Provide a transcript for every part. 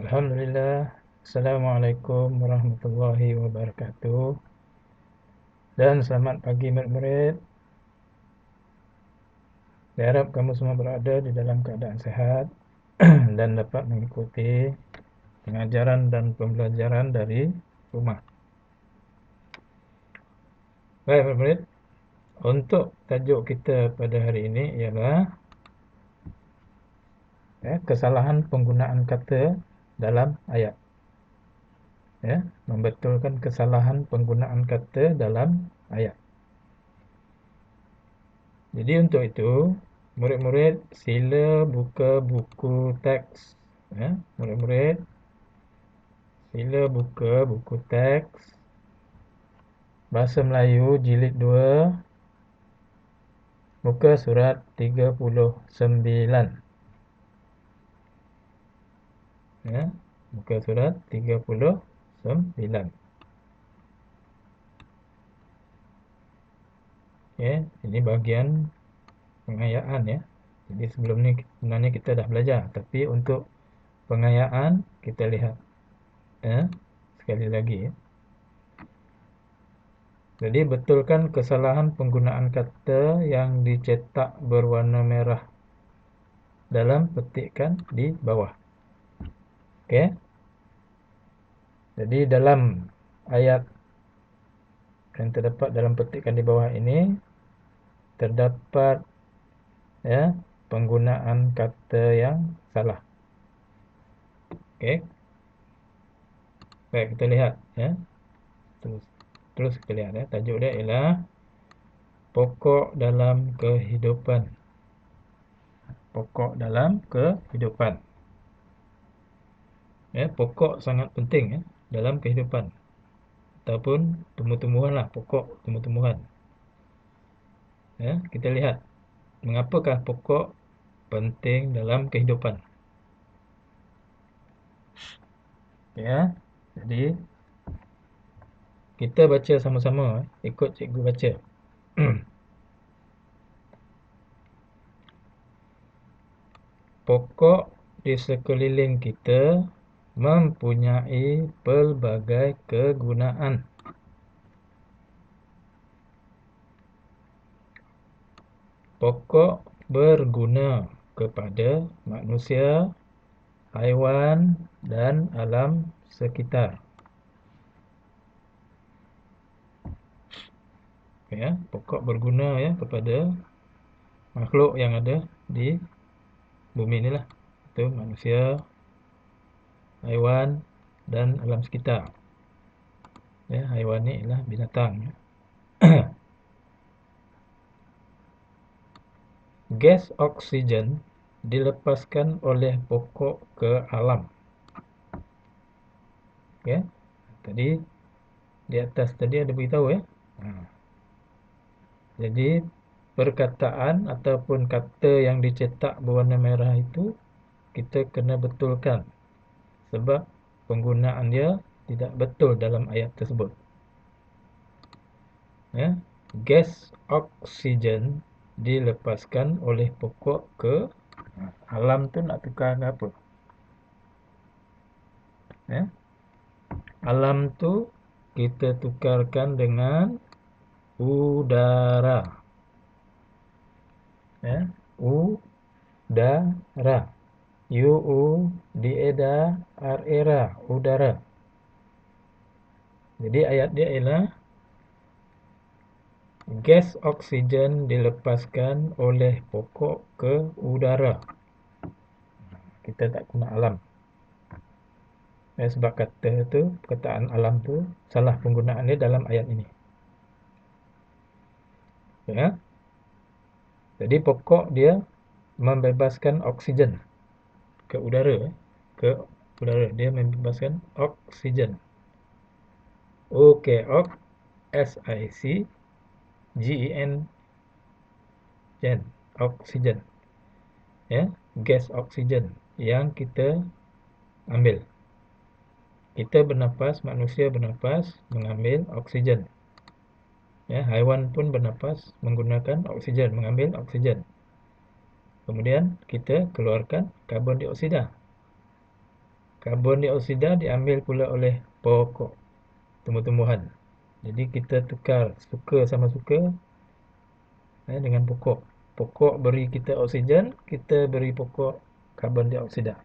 Alhamdulillah. Assalamualaikum warahmatullahi wabarakatuh. Dan selamat pagi murid-murid. Saya harap kamu semua berada di dalam keadaan sehat dan dapat mengikuti pengajaran dan pembelajaran dari rumah. Baik murid-murid, untuk tajuk kita pada hari ini ialah kesalahan penggunaan kata dalam ayat. Membetulkan kesalahan penggunaan kata dalam ayat. Jadi untuk itu, murid-murid sila buka buku teks. Murid-murid sila buka buku teks Bahasa Melayu jilid 2, muka surat 39. Muka surat 39. Ini bahagian pengayaan ya. Jadi sebelum ni sebenarnya kita dah belajar, tapi untuk pengayaan kita lihat sekali lagi ya. Jadi betulkan kesalahan penggunaan kata yang dicetak berwarna merah dalam petikan di bawah. Okey. Jadi dalam ayat yang terdapat dalam petikan di bawah ini terdapat penggunaan kata yang salah. Okey. Baik, kita lihat ya. Terus kita lihat ya. Tajuk dia ialah pokok dalam kehidupan. Pokok dalam kehidupan. Pokok sangat penting dalam kehidupan. Ataupun tumbuh-tumbuhan lah, pokok tumbuh-tumbuhan. Kita lihat mengapakah pokok penting dalam kehidupan. Jadi kita baca sama-sama, ikut cikgu baca. Pokok di sekeliling kita mempunyai pelbagai kegunaan. Pokok berguna kepada manusia, haiwan dan alam sekitar. Pokok berguna kepada makhluk yang ada di bumi inilah. Itu manusia, haiwan dan alam sekitar. Haiwan ni ialah binatang. Gas oksigen dilepaskan oleh pokok ke alam. Tadi di atas tadi ada beritahu Jadi perkataan ataupun kata yang dicetak berwarna merah itu kita kena betulkan, sebab penggunaan dia tidak betul dalam ayat tersebut. Gas oksigen dilepaskan oleh pokok ke alam tu nak tukar ke apa? Alam tu kita tukarkan dengan udara. Udara. U-D-A-R-A, udara. Jadi ayat dia ialah gas oksigen dilepaskan oleh pokok ke udara. Kita tak guna alam. Sebab kata tu, perkataan alam tu salah penggunaan dia dalam ayat ini. Jadi pokok dia membebaskan oksigen ke udara. Dia membebaskan oksigen. O-K-O-X-S-I-C-G-E-N, oksigen. Gas oksigen yang kita ambil. Kita bernapas, manusia bernapas mengambil oksigen. Haiwan pun bernapas menggunakan oksigen, mengambil oksigen. Kemudian kita keluarkan karbon dioksida. Karbon dioksida diambil pula oleh pokok, tumbuh-tumbuhan. Jadi kita tukar suka sama suka dengan pokok. Pokok beri kita oksigen, kita beri pokok karbon dioksida.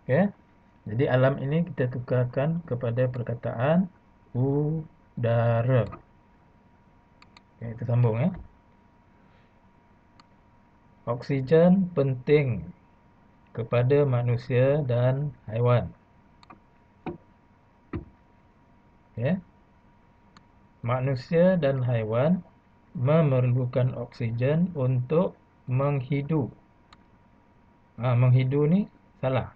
Okay? Jadi alam ini kita tukarkan kepada perkataan udara. Okay, kita sambung ya. Oksigen penting kepada manusia dan haiwan. Okay? Manusia dan haiwan memerlukan oksigen untuk menghidu. Menghidu ni salah.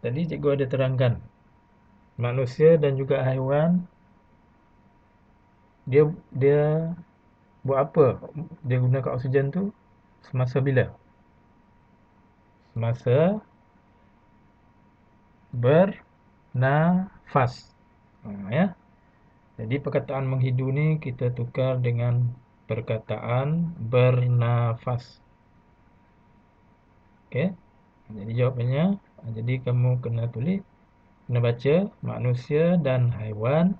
Tadi cikgu ada terangkan. Manusia dan juga haiwan dia buat apa? Dia gunakan oksigen tu semasa bila? Semasa bernafas. Ya. Jadi perkataan menghidu ni kita tukar dengan perkataan bernafas. Okey. Jadi jawapannya, jadi kamu kena tulis, kena baca, manusia dan haiwan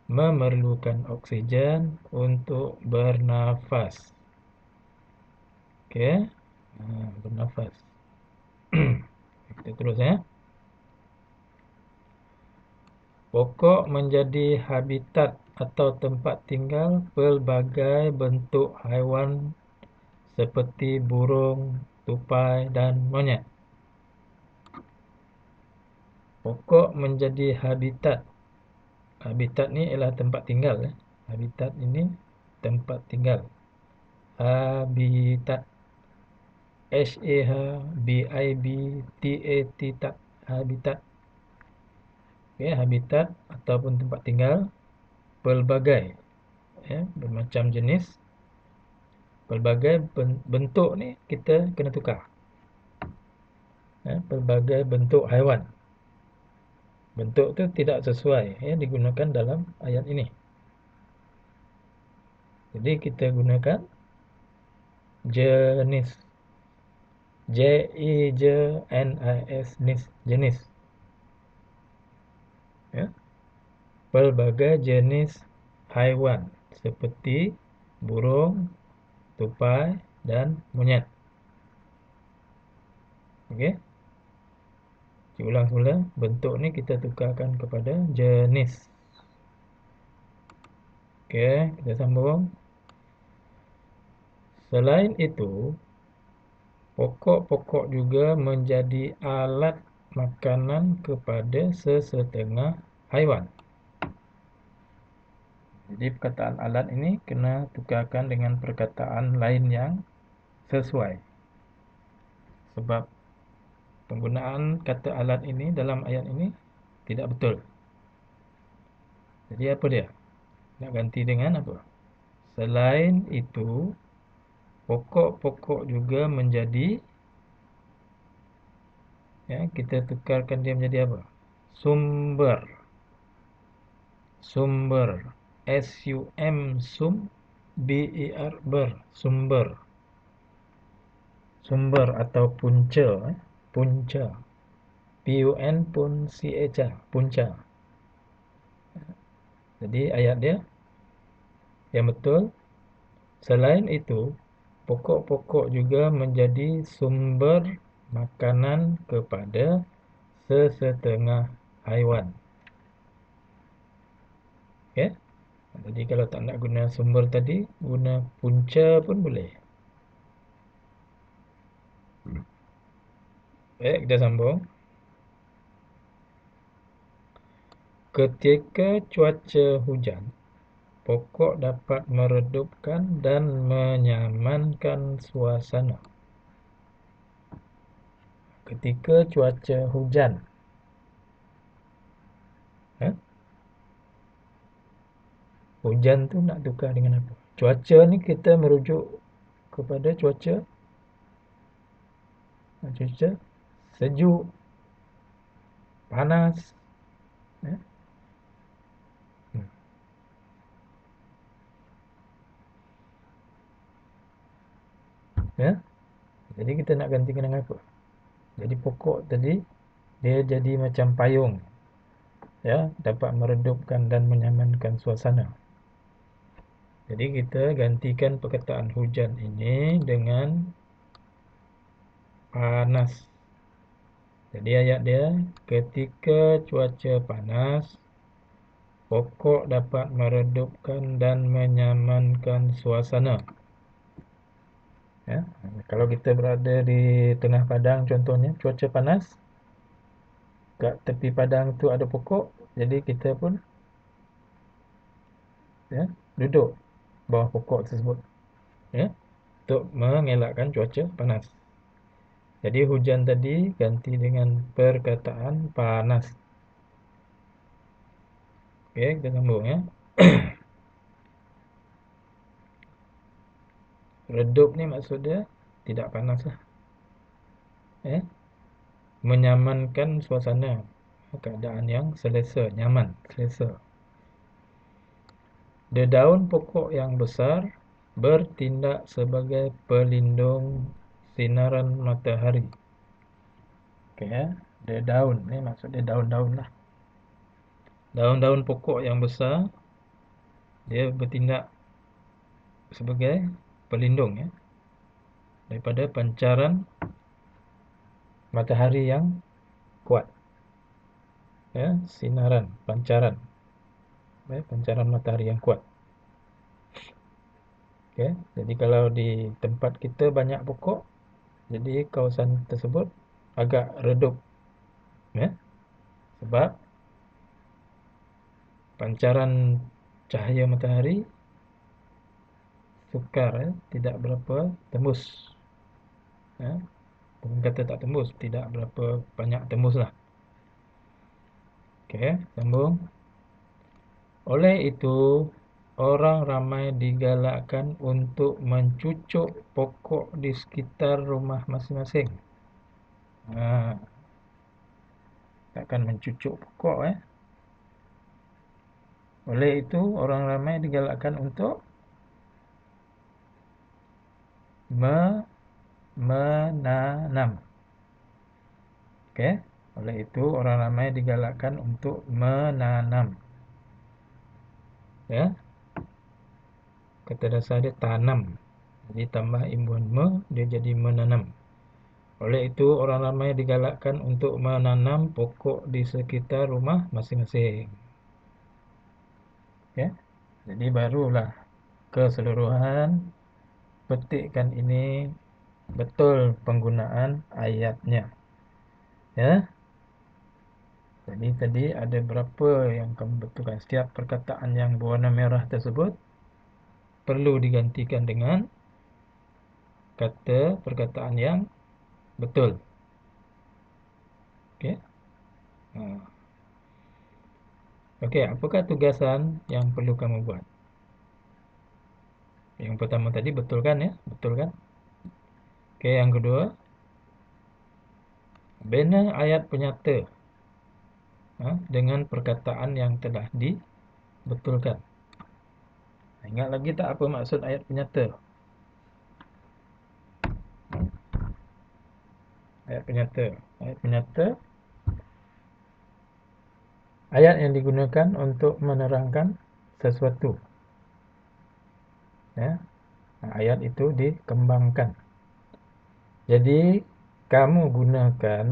memerlukan oksigen untuk bernafas. Okey. Bernafas. Kita terus ya. Pokok menjadi habitat atau tempat tinggal pelbagai bentuk haiwan seperti burung, tupai dan monyet. Pokok menjadi habitat. Habitat ni ialah tempat tinggal. Habitat ini tempat tinggal. Habitat. H-A-B-I-B-T-A-T, habitat. Okay, habitat ataupun tempat tinggal pelbagai, bermacam jenis. Pelbagai bentuk ni kita kena tukar. Pelbagai bentuk haiwan. Bentuk tu tidak sesuai digunakan dalam ayat ini. Jadi kita gunakan jenis. J-E-J-N-I-S, jenis. Pelbagai jenis haiwan seperti burung, tupai dan monyet. Okey. Kita ulang semula. Bentuk ni kita tukarkan kepada jenis. Okey, kita sambung. Selain itu, pokok-pokok juga menjadi alat makanan kepada sesetengah haiwan. Jadi perkataan alat ini kena tukarkan dengan perkataan lain yang sesuai. Sebab penggunaan kata alat ini dalam ayat ini tidak betul. Jadi apa dia? Nak ganti dengan apa? Selain itu, pokok-pokok juga menjadi, kita tukarkan dia menjadi apa? Sumber. Sumber. S-U-M, B-E-R, sumber. Sumber atau punca. Punca. P-U-N pun C-H, punca. Jadi ayat dia yang betul. Selain itu, pokok-pokok juga menjadi sumber makanan kepada sesetengah haiwan. Okay? Jadi kalau tak nak guna sumber tadi, guna punca pun boleh. Baik, kita sambung. Ketika cuaca hujan, pokok dapat meredupkan dan menyamankan suasana. Ketika cuaca hujan, hujan tu nak tukar dengan apa? Cuaca ni kita merujuk kepada cuaca sejuk, panas. Jadi kita nak ganti dengan apa? Jadi pokok tadi dia jadi macam payung, ya, dapat meredupkan dan menyamankan suasana. Jadi kita gantikan perkataan hujan ini dengan panas. Jadi ayat dia, ketika cuaca panas, pokok dapat meredupkan dan menyamankan suasana. Ya, kalau kita berada di tengah padang contohnya, cuaca panas, kat tepi padang tu ada pokok, jadi kita pun, ya, duduk bawah pokok tersebut, ya, untuk mengelakkan cuaca panas. Jadi hujan tadi ganti dengan perkataan panas. Okey, kita sambung, ya. Redup ni maksud dia tidak panas lah, ya. Menyamankan suasana, keadaan yang selesa, nyaman, selesa. Dedaun pokok yang besar bertindak sebagai pelindung sinaran matahari. Okey, ya. Dedaun ni maksud dia daun-daun lah. Daun-daun pokok yang besar dia bertindak sebagai pelindung, ya, daripada pancaran matahari yang kuat, ya, sinaran, pancaran, ya, pancaran matahari yang kuat. Okey, jadi kalau di tempat kita banyak pokok, jadi kawasan tersebut agak redup, ya, sebab pancaran cahaya matahari sukar, ya, tidak berapa tembus, ya. Bukan kata tak tembus, tidak berapa banyak tembus lah. Okey, sambung. Oleh itu, orang ramai digalakkan untuk mencucuk pokok di sekitar rumah masing-masing. Takkan mencucuk pokok, Oleh itu, orang ramai digalakkan untuk menanam. Okey. Oleh itu, orang ramai digalakkan untuk menanam. Ya. Kata dasar dia tanam. Jadi tambah imbuhan me, dia jadi menanam. Oleh itu, orang ramai digalakkan untuk menanam pokok di sekitar rumah masing-masing. Ya. Jadi barulah keseluruhan petikkan ini betul penggunaan ayatnya. Ya. Jadi tadi ada berapa yang kamu betulkan? Setiap perkataan yang berwarna merah tersebut perlu digantikan dengan kata perkataan yang betul. Okey. Okey, apakah tugasan yang perlu kamu buat? Yang pertama tadi betulkan, ya? Betul kan? Okey, yang kedua, bina ayat penyata dengan perkataan yang telah dibetulkan. Ingat lagi tak apa maksud ayat penyata? Ayat penyata. Ayat penyata, ayat yang digunakan untuk menerangkan sesuatu. Ya. Ayat itu dikembangkan. Jadi, kamu gunakan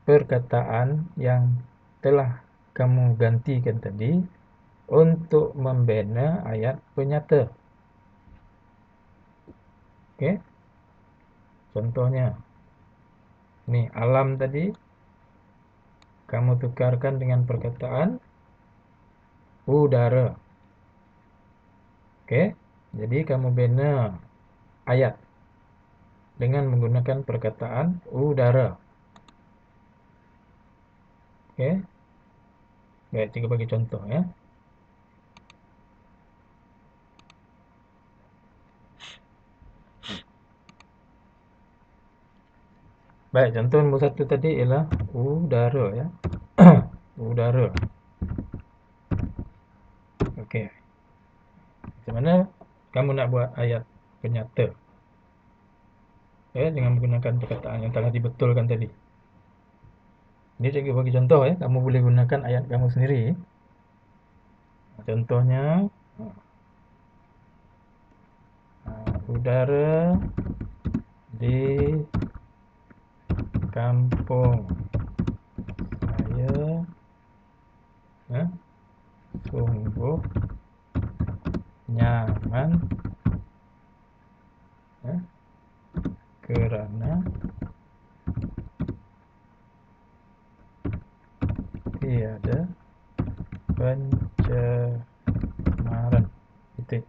perkataan yang telah kamu gantikan tadi untuk membina ayat penyata. Okey. Contohnya, ni alam tadi kamu tukarkan dengan perkataan udara. Okey. Jadi kamu bina ayat dengan menggunakan perkataan udara. Okey. Baik, kita bagi contoh, ya. Baik, contoh nombor 1 tadi ialah udara, ya. Udara. Okey. Macam mana kamu nak buat ayat penyata? Ya, dengan menggunakan perkataan yang telah dibetulkan tadi. Ini cikgu bagi contoh ya, kamu boleh gunakan ayat kamu sendiri. Contohnya, udara di kampung saya sungguh nyaman kerana tiada pencemaran. Titik.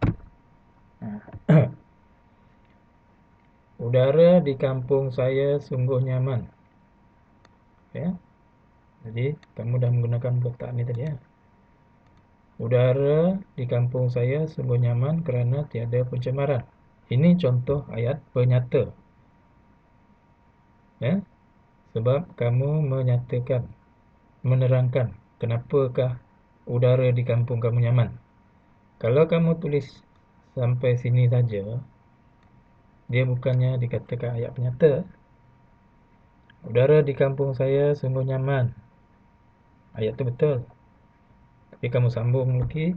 Udara di kampung saya sungguh nyaman. Ya. Jadi kamu dah menggunakan perkataan ini tadi ya. Udara di kampung saya sungguh nyaman kerana tiada pencemaran. Ini contoh ayat penyata. Ya. Sebab kamu menyatakan, menerangkan kenapakah udara di kampung kamu nyaman. Kalau kamu tulis sampai sini saja, dia bukannya dikatakan ayat penyata. Udara di kampung saya sungguh nyaman. Ayat itu betul. Tapi kamu sambung lagi,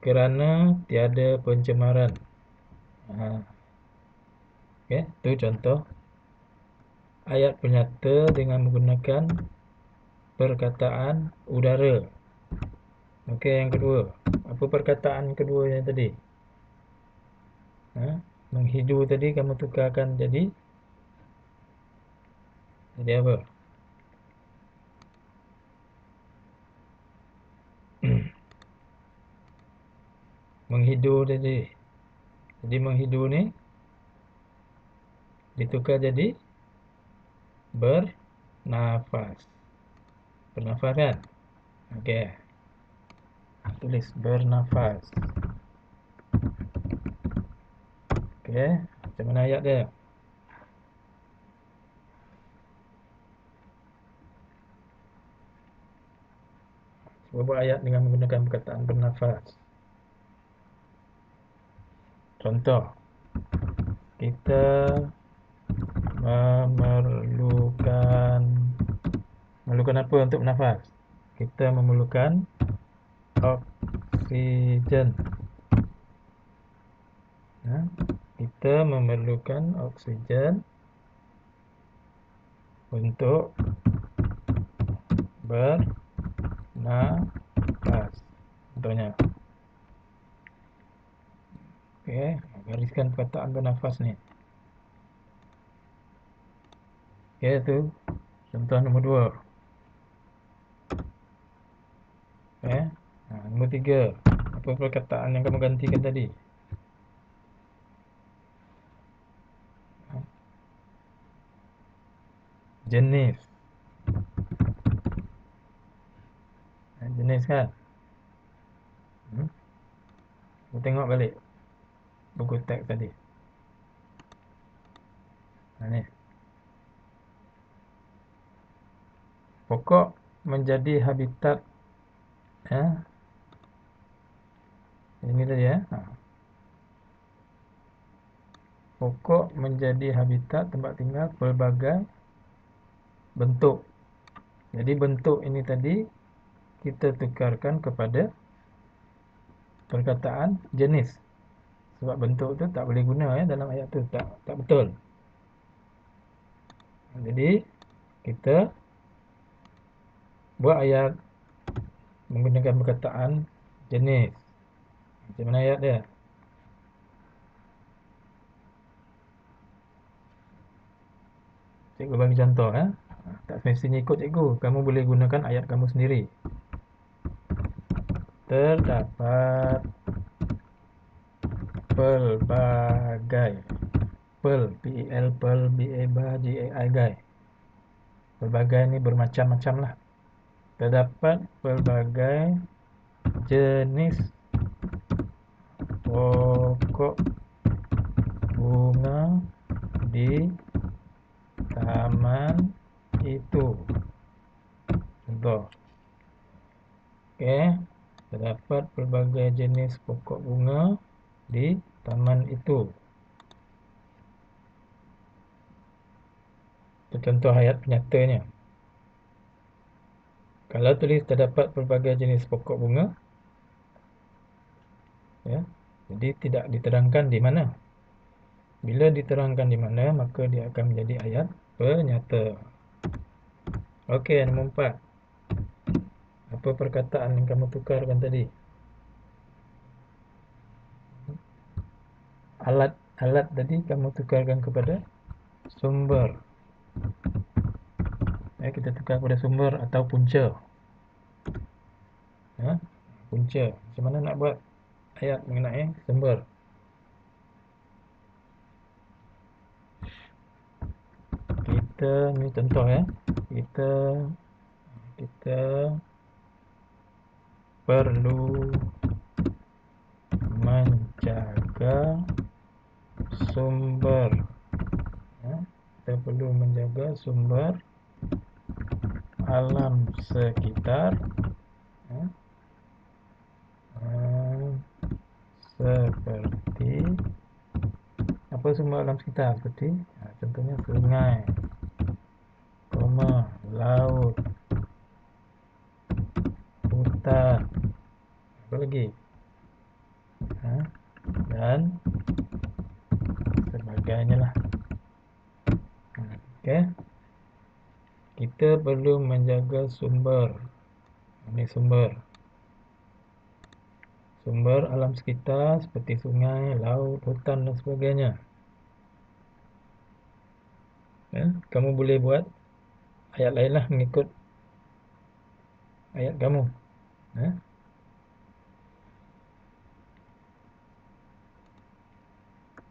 kerana tiada pencemaran. Okay, itu contoh ayat penyata dengan menggunakan perkataan udara. Okey, yang kedua. Apa perkataan kedua yang tadi? Menghidu tadi kamu tukarkan jadi apa? Menghidu tadi. Jadi menghidu ni ditukar jadi bernafas. Bernafas kan? Okey. Tulis bernafas. Okey. Macam mana ayat dia? Cuba buat ayat dengan menggunakan perkataan bernafas. Contoh. Kita memerlukan apa untuk bernafas? Kita memerlukan oksigen. Kita memerlukan oksigen untuk bernafas. Contohnya. Okey, gariskan perkataan bernafas ni. Okey, tu contoh nombor 2. Nombor 3. Apa perkataan yang kamu gantikan tadi? Jenis. Jenis kan? Kita tengok balik buku teks tadi. Ni. Pokok menjadi habitat. Ini tadi ya. Pokok menjadi habitat tempat tinggal pelbagai bentuk. Jadi bentuk ini tadi kita tukarkan kepada perkataan jenis. Sebab bentuk tu tak boleh guna dalam ayat tu, tak betul. Jadi kita buat ayat menggunakan perkataan jenis. Macam mana ayat dia? Cikgu bagi contoh. Tak semestinya ikut cikgu. Kamu boleh gunakan ayat kamu sendiri. Terdapat pelbagai. P-E-L, B-A-G-A-I, gai. Pelbagai ni bermacam-macam lah. Terdapat pelbagai jenis pokok bunga di taman itu. Contoh. Okey. Terdapat pelbagai jenis pokok bunga di taman itu. Itu contoh ayat penyatanya. Kalau tulis terdapat pelbagai jenis pokok bunga, ya, jadi tidak diterangkan di mana. Bila diterangkan di mana, maka dia akan menjadi ayat penyata. Okey, nombor 4. Apa perkataan yang kamu tukarkan tadi? Alat tadi kamu tukarkan kepada sumber. Kita tukar kepada sumber atau punca. Punca. Macam mana nak buat ayat mengenai sumber? Ni contoh ya. Kita perlu menjaga sumber. Kita perlu menjaga sumber alam sekitar seperti apa sumber alam sekitar? Seperti contohnya sungai, laut, hutan, apa lagi? Dan sebagainya lah. Okey. Kita perlu menjaga sumber. Ini sumber alam sekitar seperti sungai, laut, hutan dan sebagainya. Kamu boleh buat ayat lain lah mengikut ayat kamu.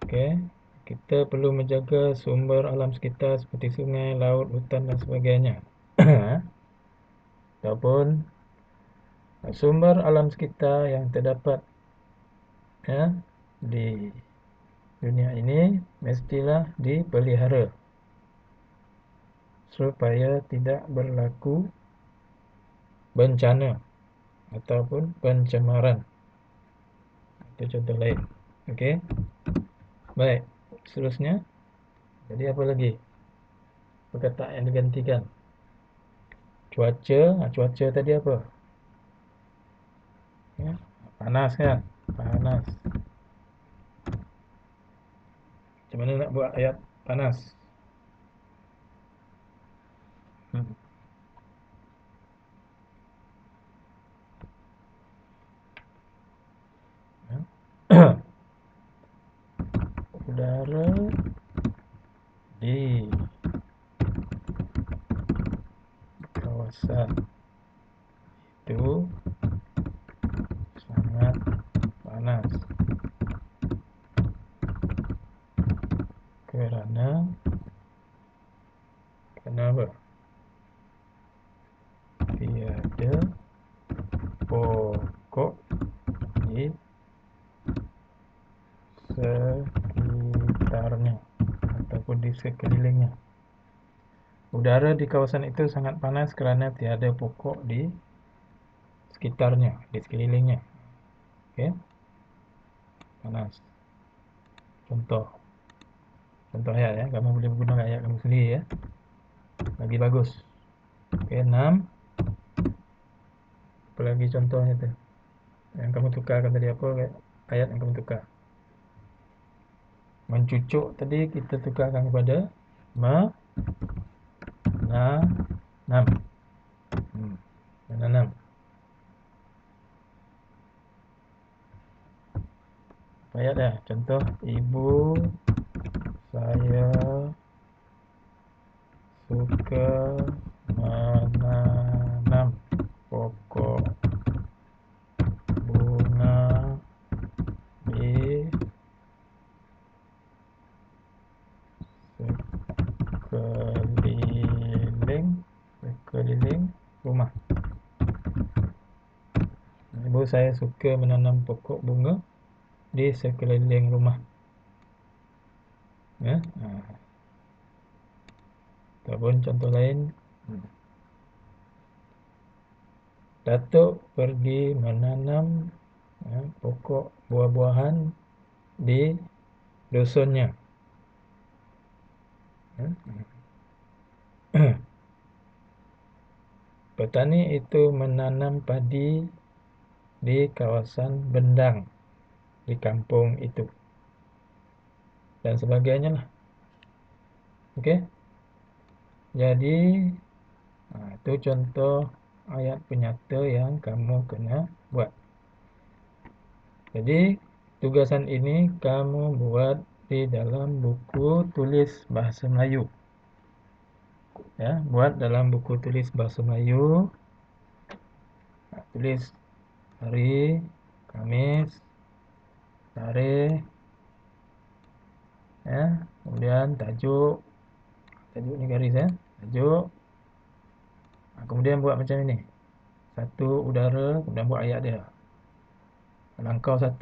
Okey. Kita perlu menjaga sumber alam sekitar seperti sungai, laut, hutan dan sebagainya. Ataupun sumber alam sekitar yang terdapat di dunia ini mestilah dipelihara supaya tidak berlaku bencana ataupun pencemaran. Itu contoh lain. Okey. Baik. Seterusnya, jadi apa lagi perkataan yang digantikan? Cuaca. Cuaca tadi apa? Panas kan? Panas. Macam mana nak buat ayat panas? Udara di kawasan itu sangat panas kerana apa? Tiada pokok di sekitarnya ataupun di sekelilingnya. Udara di kawasan itu sangat panas kerana tiada pokok di sekitarnya, di sekelilingnya. Okey. Panas. Contoh ayat ya. Kamu boleh menggunakan ayat kamu sendiri ya. Lagi bagus. Okey, 6. Apa lagi contohnya tu? Yang kamu tukarkan tadi apa ayat yang kamu tukar? Mencucuk tadi kita tukarkan kepada menanam. Menanam. Ayat dah. Contoh, ibu saya suka menanam pokok bunga di sekeliling rumah. Ibu saya suka menanam pokok bunga di sekeliling rumah. Ataupun contoh lain, Datuk pergi menanam pokok buah-buahan di dusunnya. Petani itu menanam padi di kawasan Bendang, di kampung itu, dan sebagainya lah. Oke. Jadi, itu contoh ayat penyata yang kamu kena buat. Jadi, tugasan ini kamu buat di dalam buku tulis bahasa Melayu. Ya, buat dalam buku tulis bahasa Melayu. Tulis hari Kamis, tarikh, ya, kemudian tajuk ni garis, ya, tajuk. Kemudian buat macam ini. Satu udara, kemudian buat ayat dia. Langkau 1,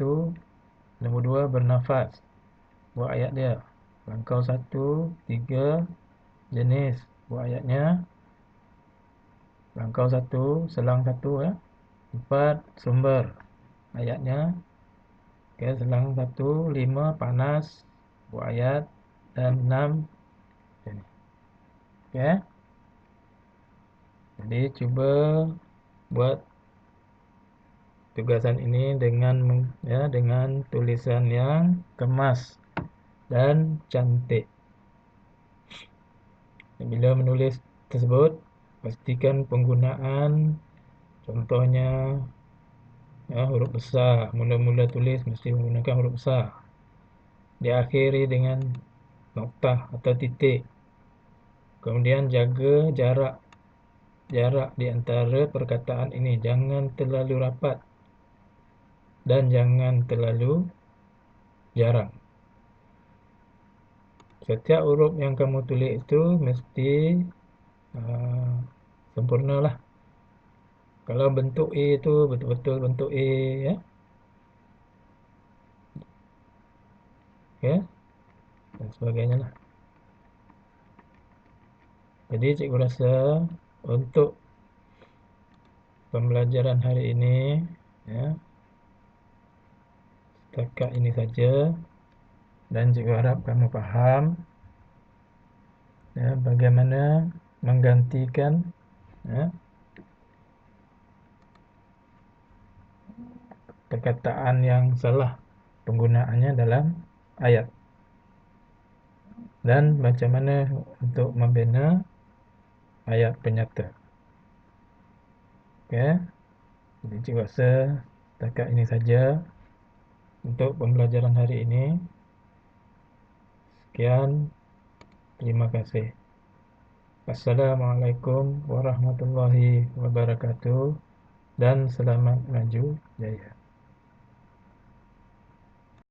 nombor 2 bernafas, buat ayat dia. Langkau 1, 3 jenis, buat ayatnya. Langkau 1, selang 1, ya. 4 sumber, ayatnya. Oke, selang 1, 5 panas, buat ayat. Dan 6 ini. Oke. Jadi cuba buat tugasan ini dengan tulisan yang kemas dan cantik. Bila menulis tersebut, pastikan penggunaan, contohnya, ya, huruf besar. Mula-mula tulis mesti menggunakan huruf besar. Diakhiri dengan noktah atau titik. Kemudian jaga jarak di antara perkataan ini. Jangan terlalu rapat dan jangan terlalu jarang. Setiap huruf yang kamu tulis itu mesti sempurna lah. Kalau bentuk A itu betul-betul bentuk A, ya. Ya, dan sebagainya lah. Jadi cikgu rasa untuk pembelajaran hari ini, ya, setakat ini saja, dan cikgu harap kamu faham, ya, bagaimana menggantikan, ya, perkataan yang salah penggunaannya dalam ayat, dan macam mana untuk membina ayat penyata. Oke. Jadi cikgu rasa setakat ini saja untuk pembelajaran hari ini. Sekian, terima kasih. Assalamualaikum warahmatullahi wabarakatuh, dan selamat maju jaya.